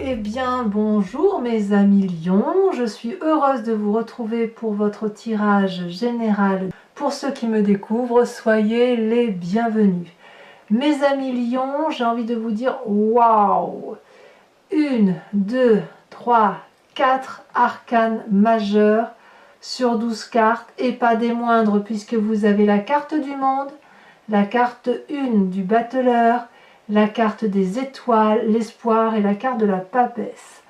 Eh bien, bonjour mes amis lions, je suis heureuse de vous retrouver pour votre tirage général. Pour ceux qui me découvrent, soyez les bienvenus. Mes amis lions, j'ai envie de vous dire waouh! 1, 2, 3, 4 arcanes majeures sur 12 cartes et pas des moindres puisque vous avez la carte du monde, la carte 1 du battleur, la carte des étoiles, l'espoir et la carte de la papesse.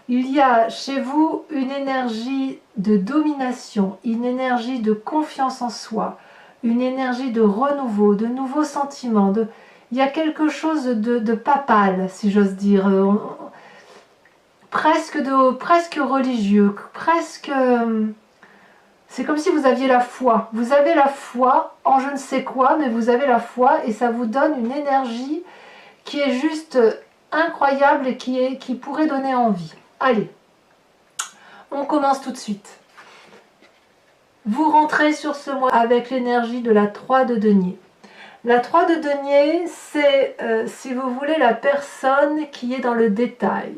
Il y a chez vous une énergie de domination, une énergie de confiance en soi, une énergie de renouveau, de nouveaux sentiments. Il y a quelque chose de papal, si j'ose dire, presque religieux, presque... C'est comme si vous aviez la foi. Vous avez la foi en je ne sais quoi, mais vous avez la foi et ça vous donne une énergie qui est juste incroyable et qui pourrait donner envie. Allez, on commence tout de suite. Vous rentrez sur ce mois avec l'énergie de la 3 de denier. La 3 de denier, c'est, si vous voulez, la personne qui est dans le détail,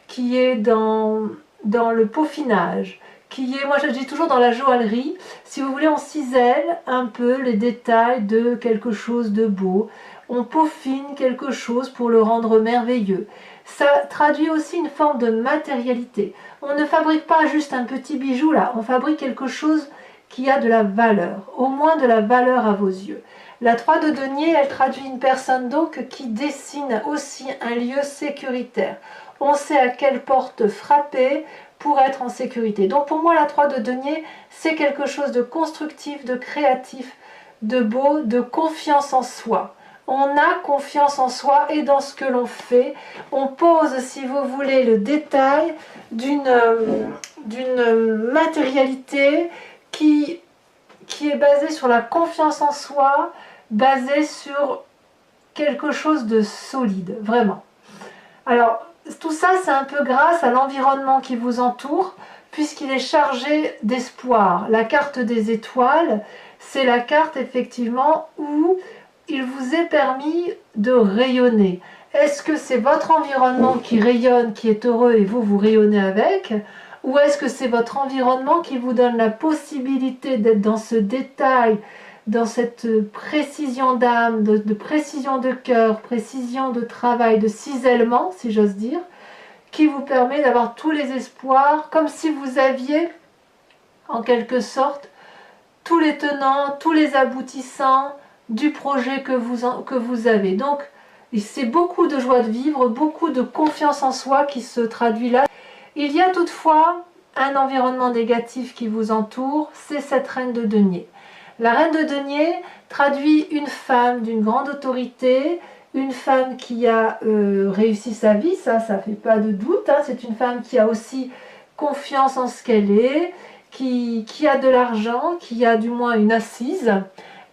qui est dans le peaufinage, qui est, moi je dis toujours dans la joaillerie, si vous voulez on cisèle un peu les détails de quelque chose de beau, on peaufine quelque chose pour le rendre merveilleux. Ça traduit aussi une forme de matérialité. On ne fabrique pas juste un petit bijou là, on fabrique quelque chose qui a de la valeur, au moins de la valeur à vos yeux. La 3 de denier, elle traduit une personne donc qui dessine aussi un lieu sécuritaire. On sait à quelle porte frapper pour être en sécurité. Donc pour moi, la 3 de denier, c'est quelque chose de constructif, de créatif, de beau, de confiance en soi. On a confiance en soi et dans ce que l'on fait. On pose, si vous voulez, le détail d'une matérialité qui est basée sur la confiance en soi, basée sur quelque chose de solide, vraiment. Alors, tout ça, c'est un peu grâce à l'environnement qui vous entoure, puisqu'il est chargé d'espoir. La carte des étoiles, c'est la carte, effectivement, où il vous est permis de rayonner. Est-ce que c'est votre environnement qui rayonne, qui est heureux, et vous rayonnez avec ? Ou est-ce que c'est votre environnement qui vous donne la possibilité d'être dans ce détail, dans cette précision d'âme, de précision de cœur, précision de travail, de cisèlement, si j'ose dire, qui vous permet d'avoir tous les espoirs, comme si vous aviez, en quelque sorte, tous les tenants, tous les aboutissants du projet que vous avez. Donc, c'est beaucoup de joie de vivre, beaucoup de confiance en soi qui se traduit là. Il y a toutefois un environnement négatif qui vous entoure, c'est cette reine de denier. La reine de denier traduit une femme d'une grande autorité, une femme qui a réussi sa vie, ça fait pas de doute, hein. C'est une femme qui a aussi confiance en ce qu'elle est, qui a de l'argent, qui a du moins une assise.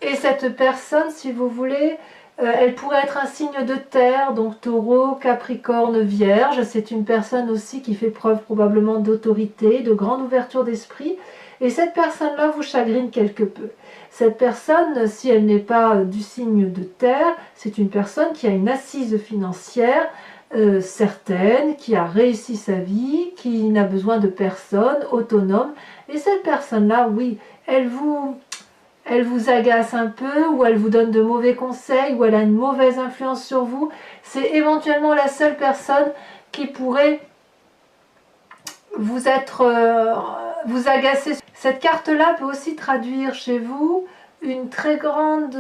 Et cette personne, si vous voulez, elle pourrait être un signe de terre, donc taureau, capricorne, vierge. C'est une personne aussi qui fait preuve probablement d'autorité, de grande ouverture d'esprit. Et cette personne-là vous chagrine quelque peu. Cette personne, si elle n'est pas du signe de terre, c'est une personne qui a une assise financière certaine, qui a réussi sa vie, qui n'a besoin de personne, autonome. Et cette personne-là, oui, elle vous agace un peu, ou elle vous donne de mauvais conseils, ou elle a une mauvaise influence sur vous. C'est éventuellement la seule personne qui pourrait vous agacer. Cette carte-là peut aussi traduire chez vous une très grande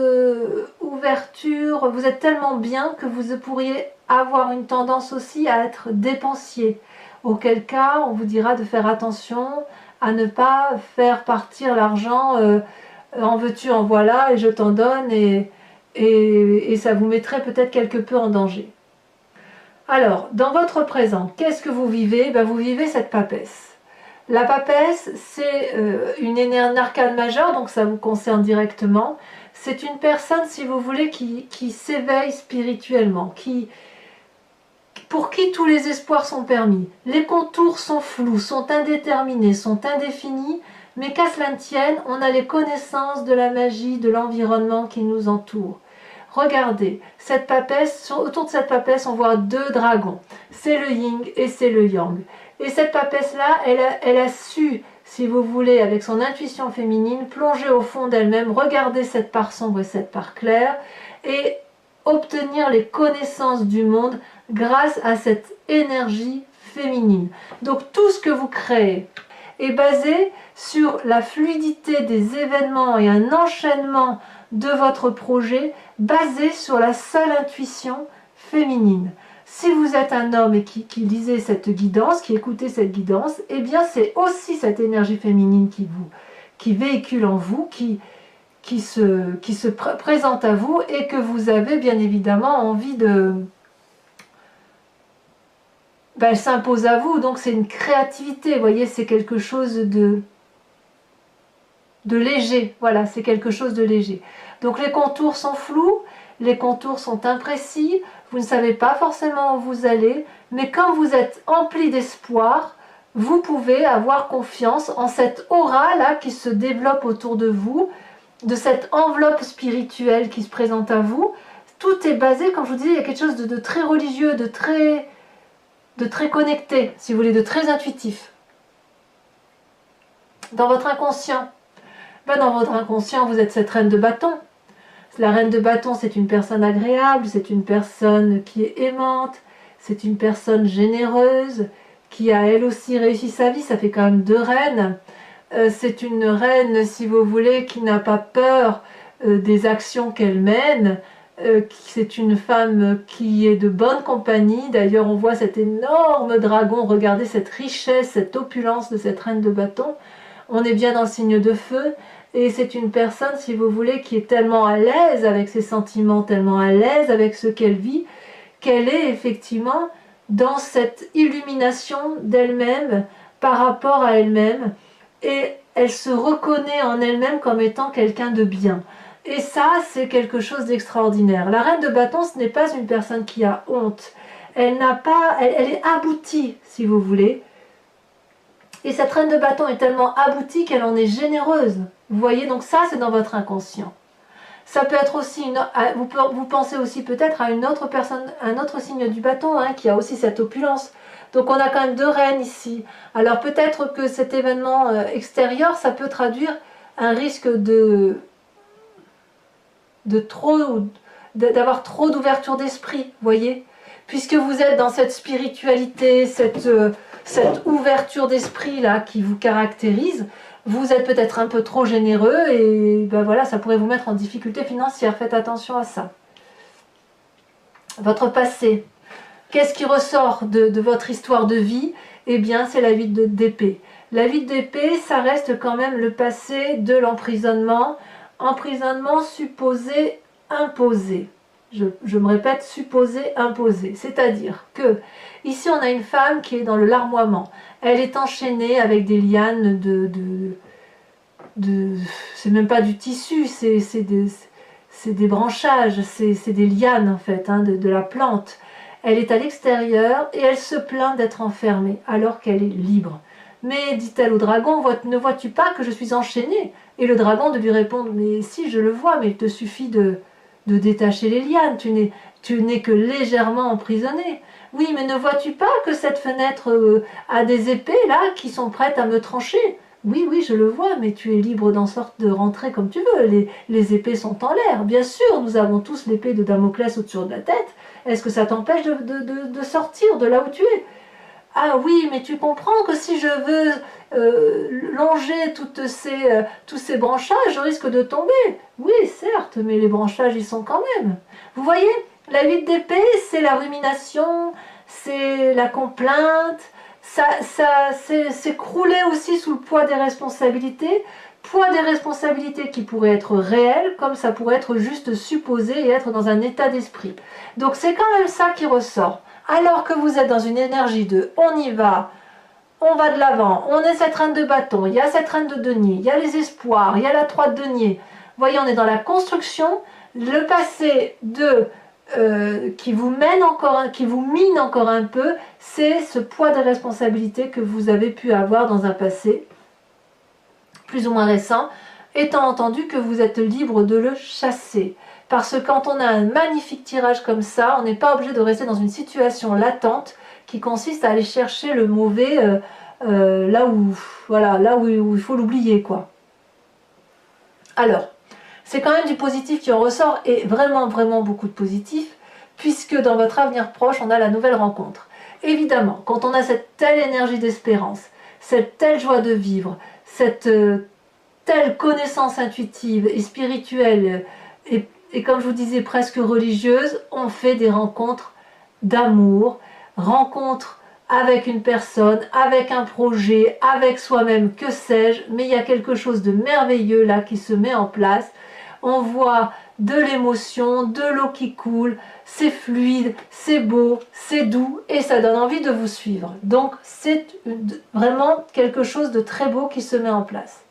ouverture. Vous êtes tellement bien que vous pourriez avoir une tendance aussi à être dépensier. Auquel cas, on vous dira de faire attention à ne pas faire partir l'argent en veux-tu, en voilà, et je t'en donne, et ça vous mettrait peut-être quelque peu en danger. Alors, dans votre présent, qu'est-ce que vous vivez? Vous vivez cette papesse. La papesse, c'est une arcane majeure, donc ça vous concerne directement. C'est une personne, si vous voulez, qui s'éveille spirituellement, pour qui tous les espoirs sont permis. Les contours sont flous, sont indéterminés, sont indéfinis, mais qu'à cela ne tienne, on a les connaissances de la magie, de l'environnement qui nous entoure. regardez, cette papesse, autour de cette papesse, on voit deux dragons. C'est le yin et c'est le yang. Et cette papesse-là, elle a su, si vous voulez, avec son intuition féminine, plonger au fond d'elle-même, regarder cette part sombre et cette part claire, et obtenir les connaissances du monde grâce à cette énergie féminine. Donc tout ce que vous créez est basé sur la fluidité des événements et un enchaînement de votre projet basé sur la seule intuition féminine. Si vous êtes un homme et qui lisez cette guidance, qui écoutez cette guidance, eh bien c'est aussi cette énergie féminine qui véhicule en vous, qui se présente à vous et que vous avez bien évidemment envie de... Ben, elle s'impose à vous, donc c'est une créativité, vous voyez, c'est quelque chose de léger, voilà, c'est quelque chose de léger. Donc les contours sont flous, les contours sont imprécis, vous ne savez pas forcément où vous allez, mais quand vous êtes empli d'espoir, vous pouvez avoir confiance en cette aura-là qui se développe autour de vous, de cette enveloppe spirituelle qui se présente à vous. Tout est basé, comme je vous disais, il y a quelque chose de très religieux, de très connecté, si vous voulez, de très intuitif. Dans votre inconscient, ben dans votre inconscient, vous êtes cette reine de bâton. La reine de bâton, c'est une personne agréable, c'est une personne qui est aimante, c'est une personne généreuse, qui a elle aussi réussi sa vie, ça fait quand même deux reines. C'est une reine, si vous voulez, qui n'a pas peur des actions qu'elle mène. C'est une femme qui est de bonne compagnie. D'ailleurs, on voit cet énorme dragon. Regardez cette richesse, cette opulence de cette reine de bâton. On est bien dans le signe de feu. Et c'est une personne, si vous voulez, qui est tellement à l'aise avec ses sentiments, tellement à l'aise avec ce qu'elle vit, qu'elle est effectivement dans cette illumination d'elle-même par rapport à elle-même. Et elle se reconnaît en elle-même comme étant quelqu'un de bien. Et ça, c'est quelque chose d'extraordinaire. La reine de bâton, ce n'est pas une personne qui a honte. Elle est aboutie, si vous voulez. Et cette reine de bâton est tellement aboutie qu'elle en est généreuse. Vous voyez, donc ça, c'est dans votre inconscient. Ça peut être aussi, vous pensez aussi peut-être à une autre personne, un autre signe du bâton, hein, qui a aussi cette opulence. Donc on a quand même deux reines ici. Alors peut-être que cet événement extérieur, ça peut traduire un risque d'avoir trop d'ouverture d'esprit, voyez, puisque vous êtes dans cette spiritualité, cette ouverture d'esprit là qui vous caractérise, vous êtes peut-être un peu trop généreux et ben voilà, ça pourrait vous mettre en difficulté financière. Faites attention à ça. Votre passé, qu'est-ce qui ressort de votre histoire de vie? Eh bien, c'est la 8 d'épée. La 8 d'épée, ça reste quand même le passé de l'emprisonnement. Emprisonnement supposé imposé. Je me répète, supposé imposé. C'est-à-dire que ici on a une femme qui est dans le larmoiement. Elle est enchaînée avec des lianes c'est même pas du tissu, c'est des branchages, c'est des lianes en fait, hein, de la plante. Elle est à l'extérieur et elle se plaint d'être enfermée alors qu'elle est libre. Mais, dit-elle au dragon, ne vois-tu pas que je suis enchaînée? Et le dragon de lui répondre, mais si, je le vois, mais il te suffit de détacher les lianes, tu n'es que légèrement emprisonnée. Oui, mais ne vois-tu pas que cette fenêtre a des épées, là, qui sont prêtes à me trancher? Oui, oui, je le vois, mais tu es libre de rentrer comme tu veux. Les épées sont en l'air. Bien sûr, nous avons tous l'épée de Damoclès au-dessus de la tête. Est-ce que ça t'empêche de sortir de là où tu es? Ah oui, mais tu comprends que si je veux longer tous ces branchages, je risque de tomber. Oui, certes, mais les branchages y sont quand même. Vous voyez, la 8 d'épée, c'est la rumination, c'est la complainte, c'est crouler aussi sous le poids des responsabilités qui pourraient être réelles, comme ça pourrait être juste supposé et être dans un état d'esprit. Donc c'est quand même ça qui ressort. Alors que vous êtes dans une énergie de on y va de l'avant, on est cette reine de bâton, il y a cette reine de denier, il y a les espoirs, il y a la 3 de denier. Vous voyez, on est dans la construction, le passé qui vous mine encore un peu, c'est ce poids de responsabilité que vous avez pu avoir dans un passé plus ou moins récent, étant entendu que vous êtes libre de le chasser. parce que quand on a un magnifique tirage comme ça, on n'est pas obligé de rester dans une situation latente qui consiste à aller chercher le mauvais là où, voilà, là où il faut l'oublier, quoi. Alors, c'est quand même du positif qui en ressort, et vraiment, vraiment beaucoup de positif, puisque dans votre avenir proche, on a la nouvelle rencontre. Évidemment, quand on a cette telle énergie d'espérance, cette telle joie de vivre, cette telle connaissance intuitive et spirituelle, et comme je vous disais, presque religieuse, on fait des rencontres d'amour, rencontres avec une personne, avec un projet, avec soi-même, que sais-je, mais il y a quelque chose de merveilleux là qui se met en place. On voit de l'émotion, de l'eau qui coule, c'est fluide, c'est beau, c'est doux et ça donne envie de vous suivre. Donc c'est vraiment quelque chose de très beau qui se met en place.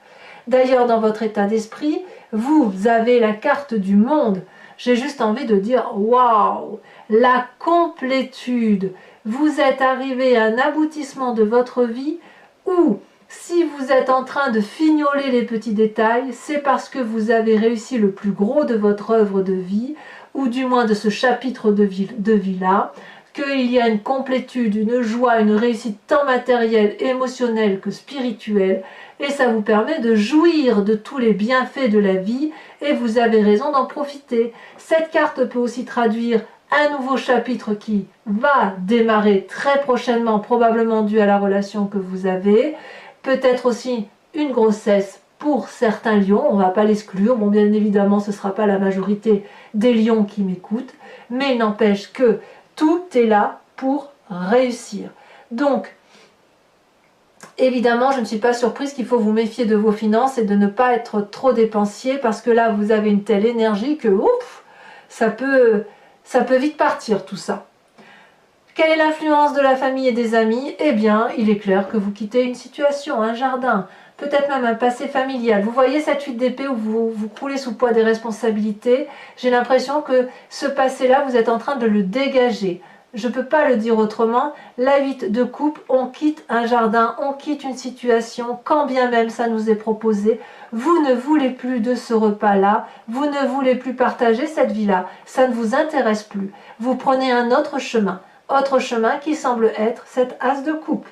D'ailleurs, dans votre état d'esprit, vous avez la carte du monde. J'ai juste envie de dire waouh, la complétude. Vous êtes arrivé à un aboutissement de votre vie où, si vous êtes en train de fignoler les petits détails, c'est parce que vous avez réussi le plus gros de votre œuvre de vie, ou du moins de ce chapitre de vie-là, qu'il y a une complétude, une joie, une réussite tant matérielle, émotionnelle que spirituelle, et ça vous permet de jouir de tous les bienfaits de la vie, et vous avez raison d'en profiter. Cette carte peut aussi traduire un nouveau chapitre qui va démarrer très prochainement, probablement dû à la relation que vous avez, peut-être aussi une grossesse pour certains lions, on ne va pas l'exclure, bon bien évidemment ce ne sera pas la majorité des lions qui m'écoutent, mais il n'empêche que tout est là pour réussir. Donc, évidemment, je ne suis pas surprise qu'il faut vous méfier de vos finances et de ne pas être trop dépensier, parce que là, vous avez une telle énergie que, ouf, ça peut vite partir tout ça. Quelle est l'influence de la famille et des amis? Eh bien, il est clair que vous quittez une situation, un jardin, peut-être même un passé familial. Vous voyez cette 8 d'épée où vous croulez sous le poids des responsabilités? J'ai l'impression que ce passé-là, vous êtes en train de le dégager. Je ne peux pas le dire autrement. La 8 de coupe, on quitte un jardin, on quitte une situation, quand bien même ça nous est proposé. Vous ne voulez plus de ce repas-là, vous ne voulez plus partager cette vie-là, ça ne vous intéresse plus. Vous prenez un autre chemin qui semble être cette as de coupe.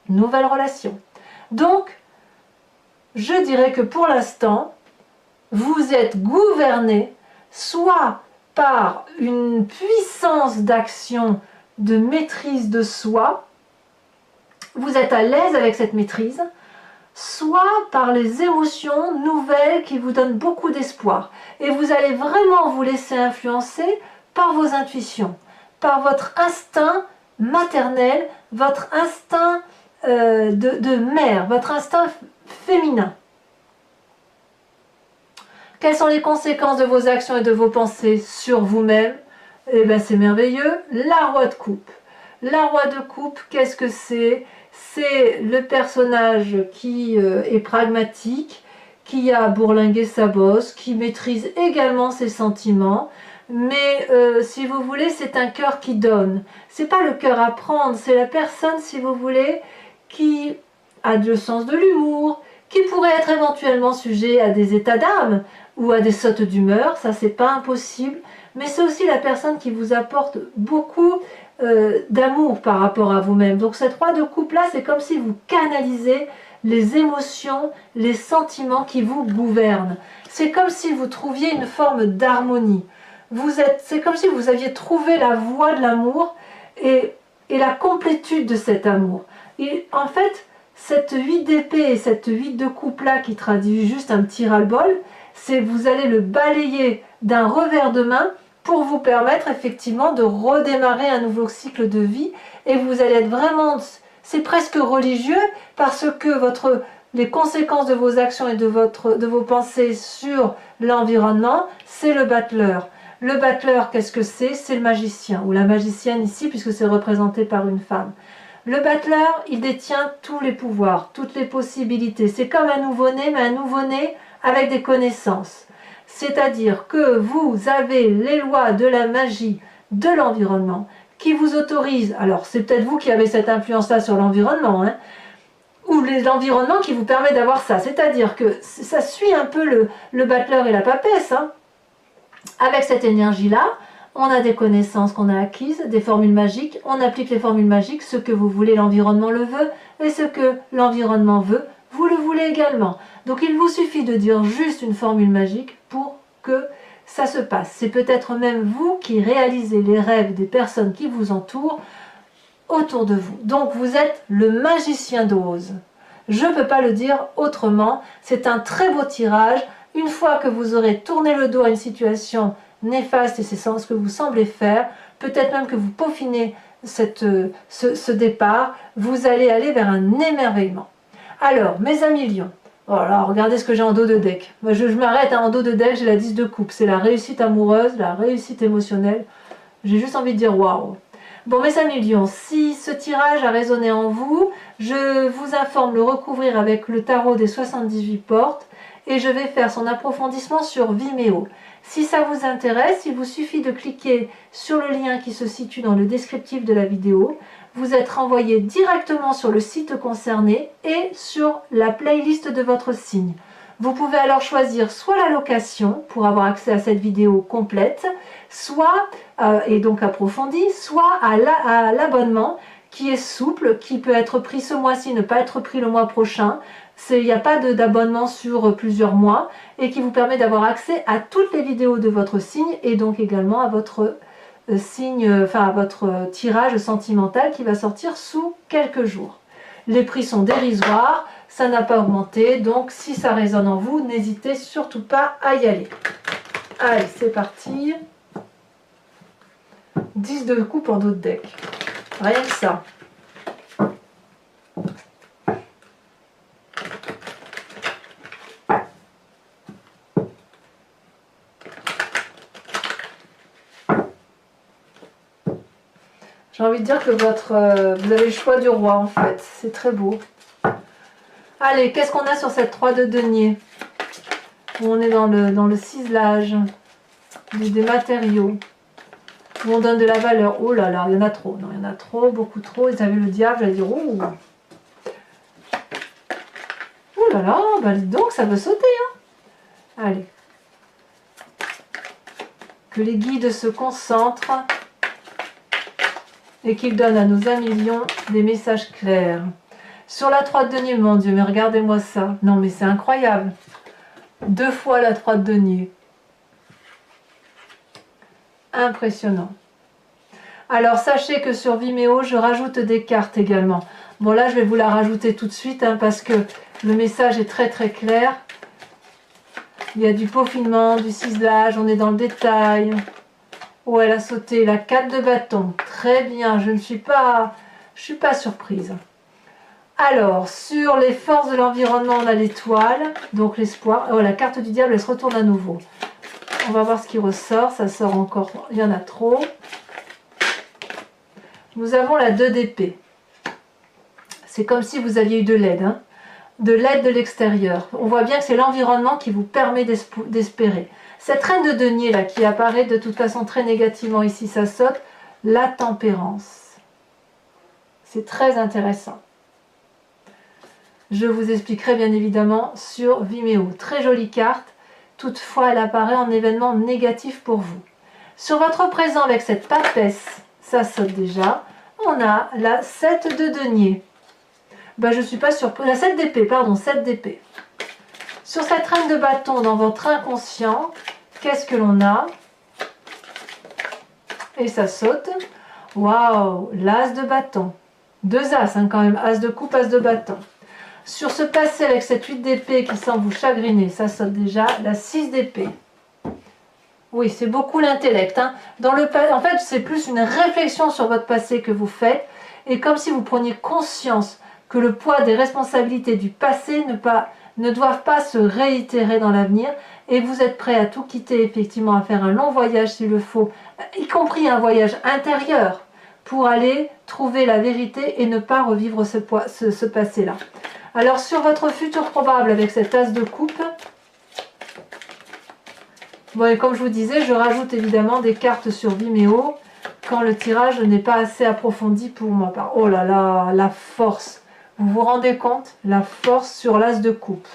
Nouvelle relation. Donc, je dirais que pour l'instant, vous êtes gouverné soit par une puissance d'action, de maîtrise de soi, vous êtes à l'aise avec cette maîtrise, soit par les émotions nouvelles qui vous donnent beaucoup d'espoir. Et vous allez vraiment vous laisser influencer par vos intuitions, par votre instinct maternel, votre instinct de mère, votre instinct féminin. Quelles sont les conséquences de vos actions et de vos pensées sur vous-même? Eh bien, c'est merveilleux. La roi de coupe. La roi de coupe, qu'est-ce que c'est? C'est le personnage qui est pragmatique, qui a bourlingué sa bosse, qui maîtrise également ses sentiments. Mais si vous voulez, c'est un cœur qui donne. C'est pas le cœur à prendre, c'est la personne, si vous voulez, qui a le sens de l'humour, qui pourrait être éventuellement sujet à des états d'âme ou à des sautes d'humeur, ça c'est pas impossible, mais c'est aussi la personne qui vous apporte beaucoup d'amour par rapport à vous-même. Donc cette roi de coupe là, c'est comme si vous canalisez les émotions, les sentiments qui vous gouvernent. C'est comme si vous trouviez une forme d'harmonie. C'est comme si vous aviez trouvé la voie de l'amour et la complétude de cet amour. Et en fait, cette 8 d'épée et cette 8 de coupe là qui traduit juste un petit ras-le-bol, c'est vous allez le balayer d'un revers de main pour vous permettre effectivement de redémarrer un nouveau cycle de vie, et vous allez être vraiment, c'est presque religieux, parce que les conséquences de vos actions et de vos pensées sur l'environnement, c'est le battleur. Le battleur, qu'est-ce que c'est? C'est le magicien, ou la magicienne ici, puisque c'est représenté par une femme. Le battleur, il détient tous les pouvoirs, toutes les possibilités. C'est comme un nouveau-né, mais un nouveau-né avec des connaissances. C'est-à-dire que vous avez les lois de la magie de l'environnement qui vous autorisent, alors c'est peut-être vous qui avez cette influence-là sur l'environnement, hein, ou l'environnement qui vous permet d'avoir ça. C'est-à-dire que ça suit un peu le battleur et la papesse, hein. Avec cette énergie-là, on a des connaissances qu'on a acquises, des formules magiques, on applique les formules magiques, ce que vous voulez, l'environnement le veut, et ce que l'environnement veut, vous le voulez également. Donc il vous suffit de dire juste une formule magique pour que ça se passe. C'est peut-être même vous qui réalisez les rêves des personnes qui vous entourent autour de vous. Donc vous êtes le magicien d'Oz. Je ne peux pas le dire autrement, c'est un très beau tirage. Une fois que vous aurez tourné le dos à une situation néfaste, et c'est ce que vous semblez faire, peut-être même que vous peaufinez ce départ, vous allez aller vers un émerveillement. Alors, mes amis lions, voilà, regardez ce que j'ai en dos de deck. Je m'arrête en dos de deck, j'ai la 10 de coupe, c'est la réussite amoureuse, la réussite émotionnelle. J'ai juste envie de dire waouh. Bon, mes amis lions, si ce tirage a résonné en vous, je vous informe le recouvrir avec le tarot des 78 portes et je vais faire son approfondissement sur Vimeo. Si ça vous intéresse, il vous suffit de cliquer sur le lien qui se situe dans le descriptif de la vidéo. Vous êtes renvoyé directement sur le site concerné et sur la playlist de votre signe. Vous pouvez alors choisir soit la location pour avoir accès à cette vidéo complète, soit, et donc approfondie, soit à l'abonnement qui est souple, qui peut être pris ce mois-ci, ne pas être pris le mois prochain. Il n'y a pas d'abonnement sur plusieurs mois et qui vous permet d'avoir accès à toutes les vidéos de votre signe et donc également à votre à votre tirage sentimental qui va sortir sous quelques jours. Les prix sont dérisoires, ça n'a pas augmenté, donc si ça résonne en vous, n'hésitez surtout pas à y aller. Allez, c'est parti. 10 de coupe en dos de deck. Rien que ça. J'ai envie de dire que vous avez le choix du roi en fait. C'est très beau. Allez, qu'est-ce qu'on a sur cette 3 de denier? Où on est dans le ciselage, des matériaux, où on donne de la valeur. Oh là là, il y en a trop. Non, il y en a trop, beaucoup trop. Ils avaient le diable, j'allais dire, oh. Oh là là, bah dis donc, ça veut sauter. Hein. Allez. Que les guides se concentrent et qu'ils donnent à nos amis lions des messages clairs. Sur la 3 de denier, mon Dieu, mais regardez-moi ça. Non, mais c'est incroyable. 2 fois la 3 de denier. Impressionnant. Alors, sachez que sur Vimeo, je rajoute des cartes également. Bon, là, je vais vous la rajouter tout de suite hein, parce que le message est très très clair. Il y a du peaufinement, du ciselage, on est dans le détail. Oh, elle a sauté la 4 de bâton. Très bien, je ne suis pas surprise. Alors, sur les forces de l'environnement, on a l'étoile, donc l'espoir. Oh, la carte du diable, elle se retourne à nouveau. On va voir ce qui ressort. Ça sort encore, il y en a trop. Nous avons la 2 d'épée. C'est comme si vous aviez eu de l'aide, hein, de l'aide de l'extérieur. On voit bien que c'est l'environnement qui vous permet d'espérer. Cette reine de denier là qui apparaît de toute façon très négativement ici, ça saute, la tempérance. C'est très intéressant. Je vous expliquerai bien évidemment sur Vimeo. Très jolie carte, toutefois elle apparaît en événement négatif pour vous. Sur votre présent avec cette papesse, ça saute déjà, on a la 7 de denier. Ben, je ne suis pas surprise, la 7 d'épée, pardon, 7 d'épée. Sur cette reine de bâton dans votre inconscient, qu'est-ce que l'on a? Et ça saute. Waouh, l'as de bâton. 2 as hein, quand même, as de coupe, as de bâton. Sur ce passé avec cette 8 d'épée qui semble vous chagriner, ça saute déjà, la 6 d'épée. Oui, c'est beaucoup l'intellect. Hein. En fait, c'est plus une réflexion sur votre passé que vous faites. Et comme si vous preniez conscience que le poids des responsabilités du passé ne doivent pas se réitérer dans l'avenir. Et vous êtes prêt à tout quitter, effectivement, à faire un long voyage s'il le faut, y compris un voyage intérieur, pour aller trouver la vérité et ne pas revivre ce passé-là. Alors, sur votre futur probable avec cette as de coupe, bon, et comme je vous disais, je rajoute évidemment des cartes sur Vimeo quand le tirage n'est pas assez approfondi pour ma part. Oh là là, la force! Vous vous rendez compte? La force sur l'as de coupe.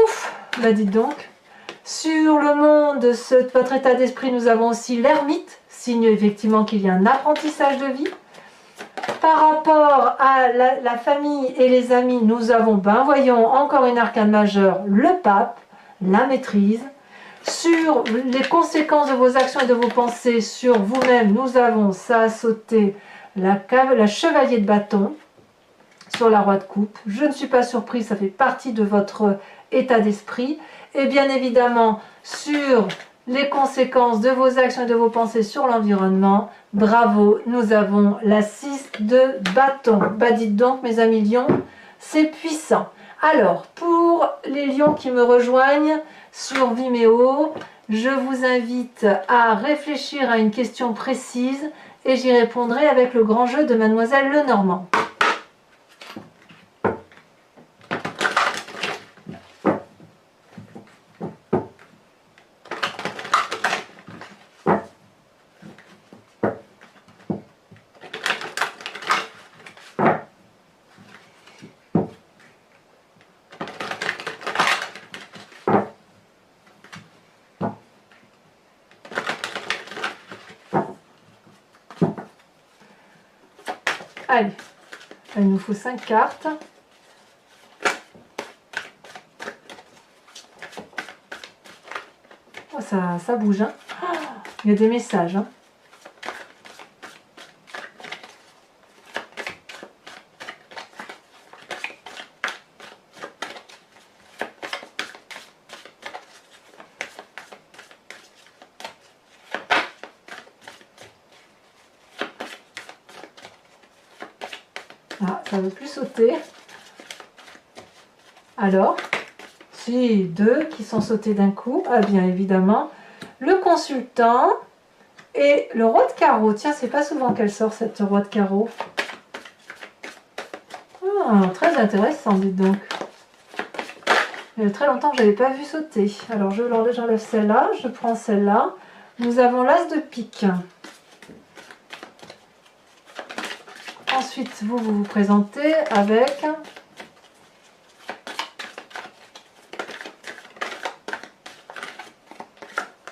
Ouf! Bah dites donc. Sur le monde de votre état d'esprit, nous avons aussi l'ermite, signe effectivement qu'il y a un apprentissage de vie. Par rapport à la famille et les amis, nous avons, voyons, encore une arcane majeure, le pape, la maîtrise. Sur les conséquences de vos actions et de vos pensées sur vous-même, nous avons, ça a sauté, la chevalier de bâton sur la roi de coupe. Je ne suis pas surprise, ça fait partie de votre état d'esprit. Et bien évidemment, sur les conséquences de vos actions et de vos pensées sur l'environnement, bravo, nous avons la 6 de bâton. Bah dites donc mes amis lions, c'est puissant. Alors, pour les lions qui me rejoignent sur Vimeo, je vous invite à réfléchir à une question précise et j'y répondrai avec le grand jeu de Mademoiselle Lenormand. Allez, il nous faut 5 cartes. Oh, ça bouge, hein. Oh, il y a des messages, hein. Ah, ça ne veut plus sauter. Alors, si, 2 qui sont sautés d'un coup. Ah bien évidemment, le consultant et le roi de carreau. Tiens, c'est pas souvent qu'elle sort cette roi de carreau. Ah, très intéressant, dites donc. Il y a très longtemps que je n'avais pas vu sauter. Alors j'enlève celle-là, je prends celle-là. Nous avons l'as de pique. Ensuite, vous présentez avec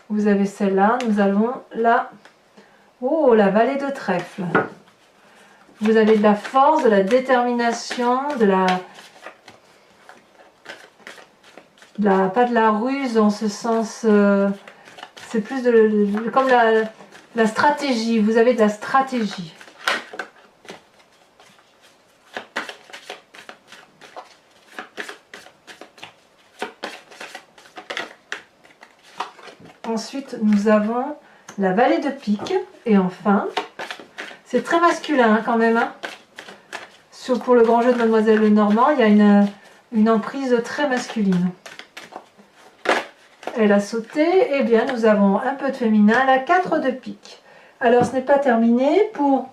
vous avez celle-là, nous avons la la vallée de trèfle. Vous avez de la force, de la détermination, pas de la ruse en ce sens, c'est plus comme la stratégie, vous avez de la stratégie. Ensuite, nous avons la vallée de pique. Et enfin, c'est très masculin hein, quand même. Hein. Pour le grand jeu de Mademoiselle Lenormand, il y a une emprise très masculine. Elle a sauté. Eh bien, nous avons un peu de féminin, la 4 de pique. Alors, ce n'est pas terminé. Pour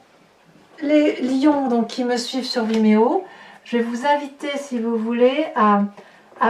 les lions donc, qui me suivent sur Vimeo, je vais vous inviter, si vous voulez, à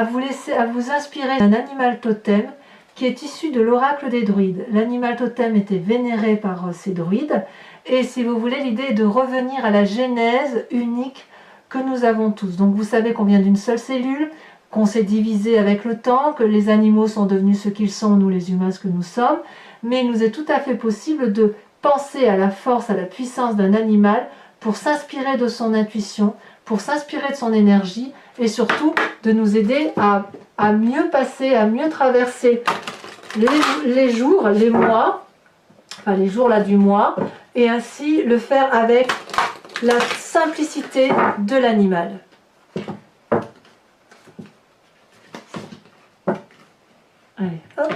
vous inspirer d'un animal totem qui est issu de l'oracle des druides. L'animal totem était vénéré par ces druides, et si vous voulez, l'idée est de revenir à la genèse unique que nous avons tous. Donc vous savez qu'on vient d'une seule cellule, qu'on s'est divisé avec le temps, que les animaux sont devenus ce qu'ils sont, nous les humains ce que nous sommes, mais il nous est tout à fait possible de penser à la force, à la puissance d'un animal pour s'inspirer de son intuition, pour s'inspirer de son énergie, et surtout de nous aider à mieux passer, à mieux traverser les jours, les mois, enfin les jours là du mois, et ainsi le faire avec la simplicité de l'animal. Allez, hop.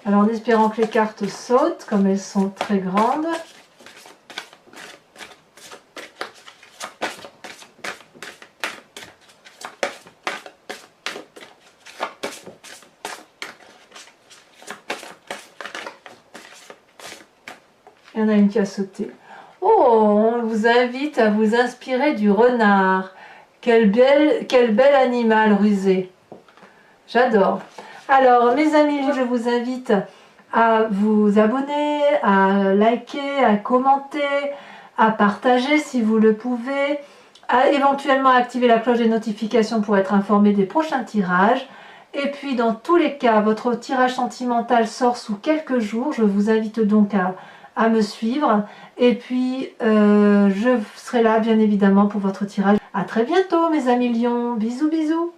Alors en espérant que les cartes sautent, comme elles sont très grandes. Il y en a une qui a sauté. Oh, on vous invite à vous inspirer du renard. Quel bel animal rusé. J'adore. Alors, mes amis, je vous invite à vous abonner, à liker, à commenter, à partager si vous le pouvez, à éventuellement activer la cloche des notifications pour être informé des prochains tirages. Et puis dans tous les cas, votre tirage sentimental sort sous quelques jours. Je vous invite donc à me suivre. Et puis je serai là bien évidemment pour votre tirage. À très bientôt mes amis lions. Bisous bisous.